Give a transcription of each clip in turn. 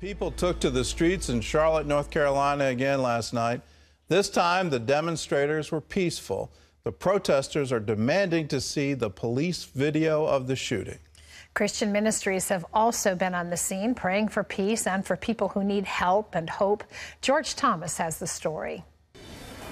People took to the streets in Charlotte, North Carolina again last night. This time, the demonstrators were peaceful. The protesters are demanding to see the police video of the shooting. Christian ministries have also been on the scene, praying for peace and for people who need help and hope. George Thomas has the story.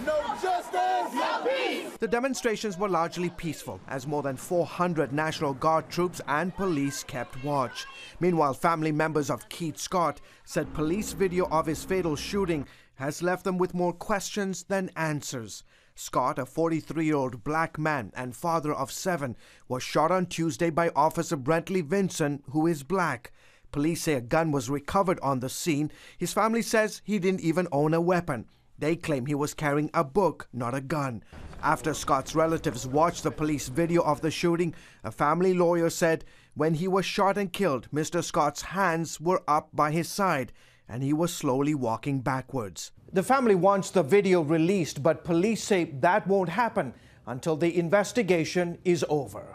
No justice, no peace. The demonstrations were largely peaceful as more than 400 National Guard troops and police kept watch. Meanwhile, family members of Keith Scott said police video of his fatal shooting has left them with more questions than answers. Scott, a 43-year-old black man and father of 7, was shot on Tuesday by Officer Brentley Vinson, who is black. Police say a gun was recovered on the scene. His family says he didn't even own a weapon. They claim he was carrying a book, not a gun. After Scott's relatives watched the police video of the shooting, a family lawyer said when he was shot and killed, Mr. Scott's hands were up by his side and he was slowly walking backwards. The family wants the video released, but police say that won't happen until the investigation is over.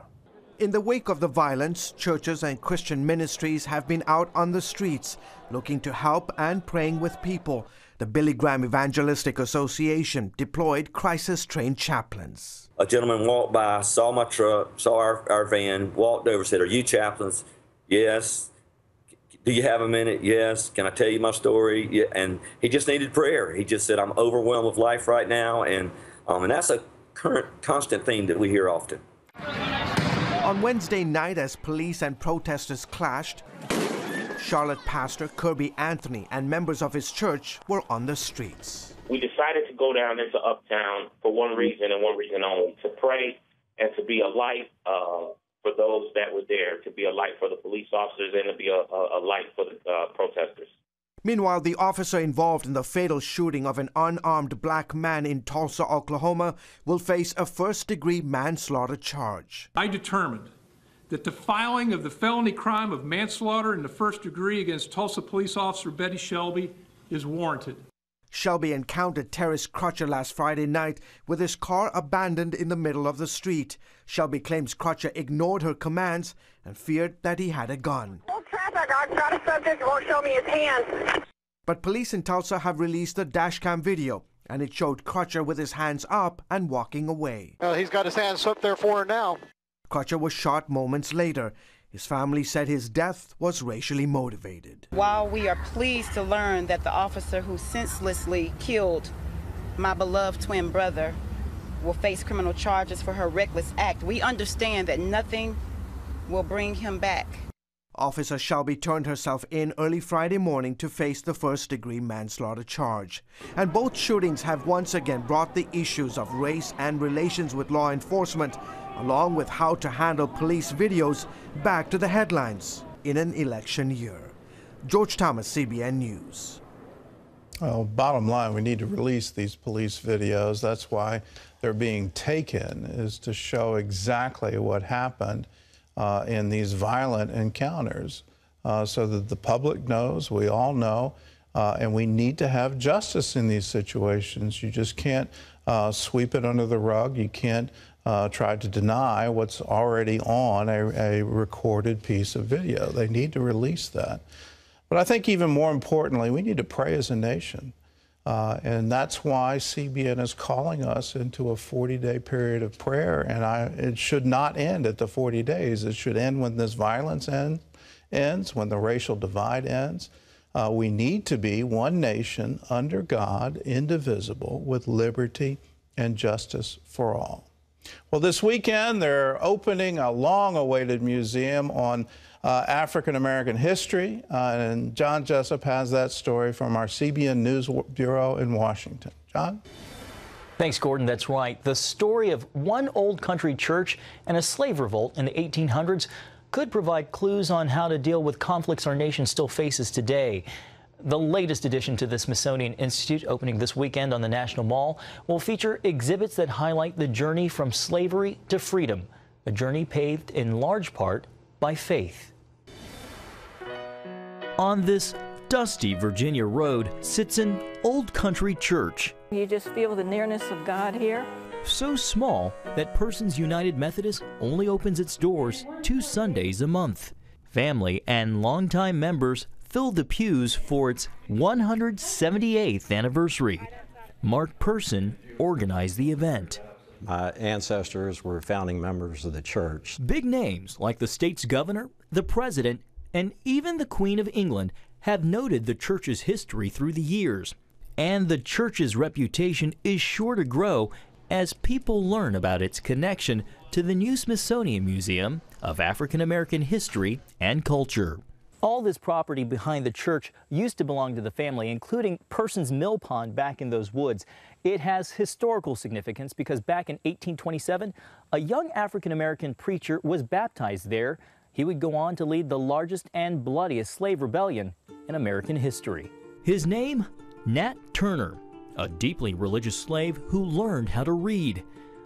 In the wake of the violence, churches and Christian ministries have been out on the streets looking to help and praying with people. The Billy Graham Evangelistic Association deployed crisis-trained chaplains. A gentleman walked by, saw my truck, saw our van, walked over, said, "Are you chaplains?" "Yes." "Do you have a minute?" "Yes." "Can I tell you my story?" "Yeah." And he just needed prayer. He just said, "I'm overwhelmed with life right now," and that's a constant theme that we hear often. On Wednesday night, as police and protesters clashed, Charlotte pastor Kirby Anthony and members of his church were on the streets. We decided to go down into Uptown for one reason and one reason only, to pray and to be a light for those that were there, to be a light for the police officers and to be a light for the protesters. Meanwhile, the officer involved in the fatal shooting of an unarmed black man in Tulsa, Oklahoma, will face a first-degree manslaughter charge. I determined that the filing of the felony crime of manslaughter in the first degree against Tulsa police officer Betty Shelby is warranted. Shelby encountered Terrence Crutcher last Friday night with his car abandoned in the middle of the street. Shelby claims Crutcher ignored her commands and feared that he had a gun. Traffic, I got a subject who won't show me his hands. But police in Tulsa have released a dashcam video, and it showed Crutcher with his hands up and walking away. He's got his hands up there for her now. Crutcher was shot moments later. His family said his death was racially motivated. While we are pleased to learn that the officer who senselessly killed my beloved twin brother will face criminal charges for her reckless act, we understand that nothing will bring him back. Officer Shelby turned herself in early Friday morning to face the first-degree manslaughter charge. And both shootings have once again brought the issues of race and relations with law enforcement, along with how to handle police videos, back to the headlines in an election year. George Thomas, CBN News. Well, bottom line, we need to release these police videos. That's why they're being taken, is to show exactly what happened in these violent encounters so that the public knows, we all know, and we need to have justice in these situations. You just can't sweep it under the rug. You can't try to deny what's already on a recorded piece of video. They need to release that. But I think even more importantly, we need to pray as a nation. And that's why CBN is calling us into a 40-day period of prayer. And it should not end at the 40 days. It should end when this violence ends, when the racial divide ends. We need to be one nation under God, indivisible, with liberty and justice for all. Well, this weekend, they're opening a long-awaited museum on African-American history, and John Jessup has that story from our CBN News Bureau in Washington. John? Thanks, Gordon. That's right. The story of one old country church and a slave revolt in the 1800s could provide clues on how to deal with conflicts our nation still faces today. The latest addition to the Smithsonian Institute, opening this weekend on the National Mall, will feature exhibits that highlight the journey from slavery to freedom, a journey paved in large part by faith. On this dusty Virginia road sits an old country church. You just feel the nearness of God here. So small that Persons United Methodist only opens its doors 2 Sundays a month. Family and longtime members filled the pews for its 178th anniversary. Mark Person organized the event. My ancestors were founding members of the church. Big names like the state's governor, the president, and even the Queen of England have noted the church's history through the years. And the church's reputation is sure to grow as people learn about its connection to the new Smithsonian Museum of African American History and Culture. All this property behind the church used to belong to the family, including Person's mill pond back in those woods. It has historical significance because back in 1827, a young African American preacher was baptized there. He would go on to lead the largest and bloodiest slave rebellion in American history. His name? Nat Turner, a deeply religious slave who learned how to read.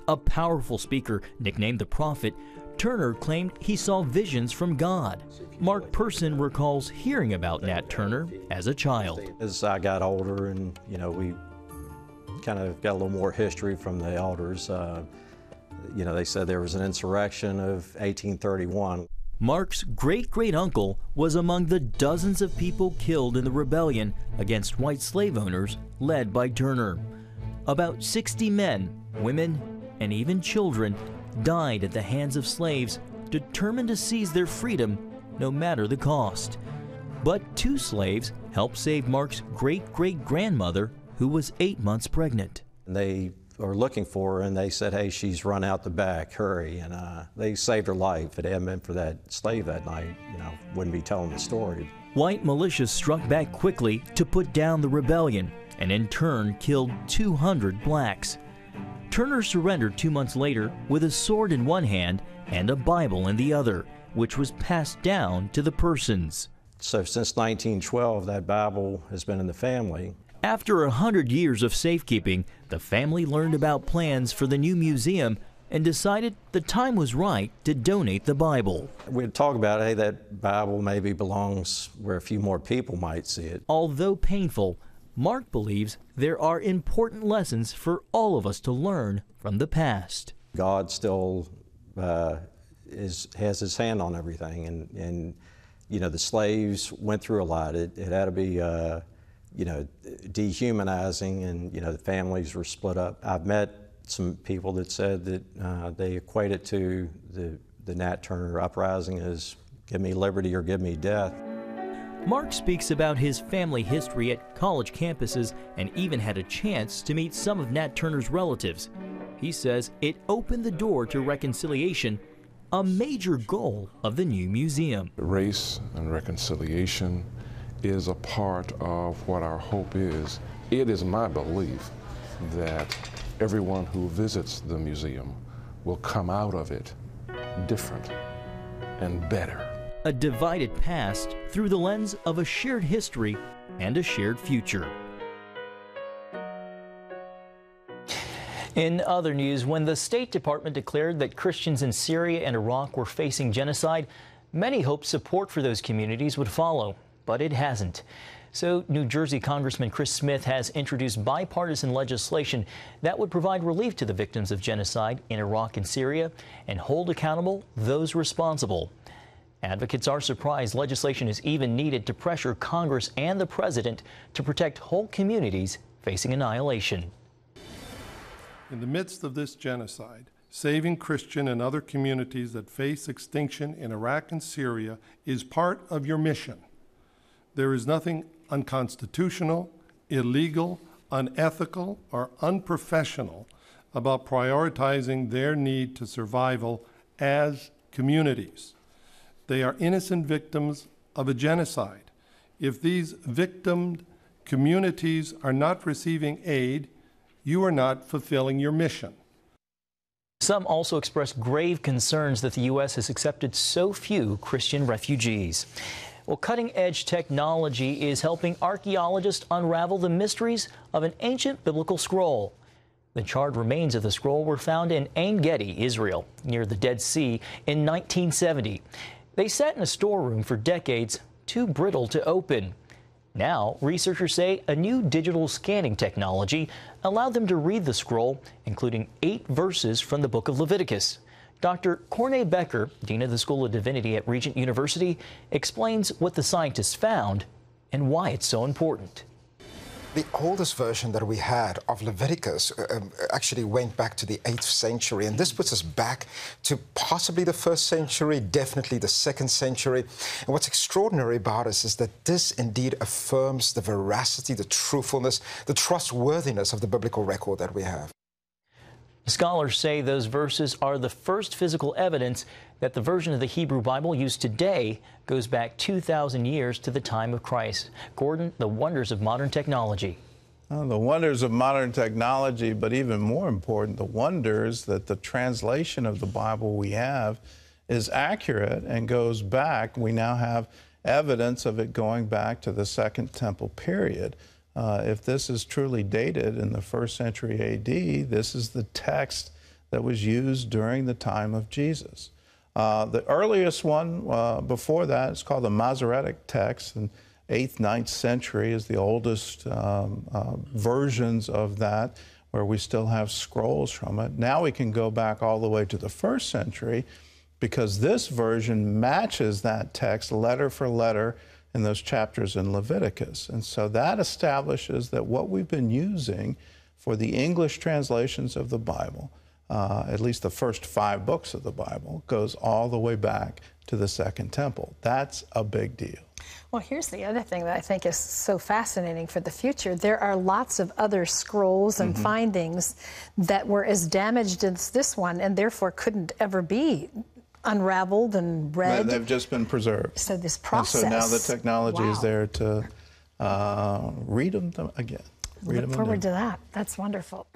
A powerful speaker nicknamed the Prophet, Turner claimed he saw visions from God. Mark Person recalls hearing about Nat Turner as a child. As I got older and, we kind of got a little more history from the elders, they said there was an insurrection of 1831. Mark's great-great-uncle was among the dozens of people killed in the rebellion against white slave owners led by Turner. About 60 men, women, and even children died at the hands of slaves determined to seize their freedom no matter the cost. But 2 slaves helped save Mark's great-great-grandmother, who was 8 months pregnant. They were looking for her and they said, hey, she's run out the back, hurry. And they saved her life. If it hadn't been for that slave that night, wouldn't be telling the story. White militias struck back quickly to put down the rebellion and in turn killed 200 blacks. Turner surrendered 2 months later with a sword in one hand and a Bible in the other, which was passed down to the Persons. So since 1912, that Bible has been in the family. After 100 years of safekeeping, the family learned about plans for the new museum and decided the time was right to donate the Bible. We'd talk about, hey, that Bible maybe belongs where a few more people might see it. Although painful, Mark believes there are important lessons for all of us to learn from the past. God still has his hand on everything, and the slaves went through a lot. It had to be dehumanizing, and the families were split up. I've met some people that said that they equate it to the Nat Turner uprising as give me liberty or give me death. Mark speaks about his family history at college campuses and even had a chance to meet some of Nat Turner's relatives. He says it opened the door to reconciliation, a major goal of the new museum. Race and reconciliation is a part of what our hope is. It is my belief that everyone who visits the museum will come out of it different and better. A divided past through the lens of a shared history and a shared future. In other news, when the State Department declared that Christians in Syria and Iraq were facing genocide, many hoped support for those communities would follow, but it hasn't. So New Jersey Congressman Chris Smith has introduced bipartisan legislation that would provide relief to the victims of genocide in Iraq and Syria and hold accountable those responsible. Advocates are surprised legislation is even needed to pressure Congress and the president to protect whole communities facing annihilation. In the midst of this genocide, saving Christian and other communities that face extinction in Iraq and Syria is part of your mission. There is nothing unconstitutional, illegal, unethical, or unprofessional about prioritizing their need to survival as communities. They are innocent victims of a genocide. If these victimed communities are not receiving aid, you are not fulfilling your mission. Some also expressed grave concerns that the U.S. has accepted so few Christian refugees. Well, cutting-edge technology is helping archaeologists unravel the mysteries of an ancient biblical scroll. The charred remains of the scroll were found in Ein Gedi, Israel, near the Dead Sea in 1970. They sat in a storeroom for decades, too brittle to open. Now, researchers say a new digital scanning technology allowed them to read the scroll, including 8 verses from the book of Leviticus. Dr. Cornay Becker, Dean of the School of Divinity at Regent University, explains what the scientists found and why it's so important. The oldest version that we had of Leviticus actually went back to the 8th century, and this puts us back to possibly the 1st century, definitely the 2nd century. And what's extraordinary about us is that this indeed affirms the veracity, the truthfulness, the trustworthiness of the biblical record that we have. Scholars say those verses are the first physical evidence that the version of the Hebrew Bible used today goes back 2,000 years to the time of Christ. Gordon, the wonders of modern technology. The wonders of modern technology, but even more important, the wonders that the translation of the Bible we have is accurate and goes back. We now have evidence of it going back to the Second Temple period. If this is truly dated in the 1st century A.D., this is the text that was used during the time of Jesus. The earliest one before that is called the Masoretic text, and 8th, 9th century is the oldest versions of that, where we still have scrolls from it. Now we can go back all the way to the 1st century because this version matches that text letter for letter in those chapters in Leviticus. And so that establishes that what we've been using for the English translations of the Bible, at least the first 5 books of the Bible, goes all the way back to the Second Temple. That's a big deal. Well, here's the other thing that I think is so fascinating for the future. There are lots of other scrolls and findings that were as damaged as this one and therefore couldn't ever be unraveled and read. They've just been preserved. So this process. And so now the technology is there to read them again. Look forward to that. That's wonderful.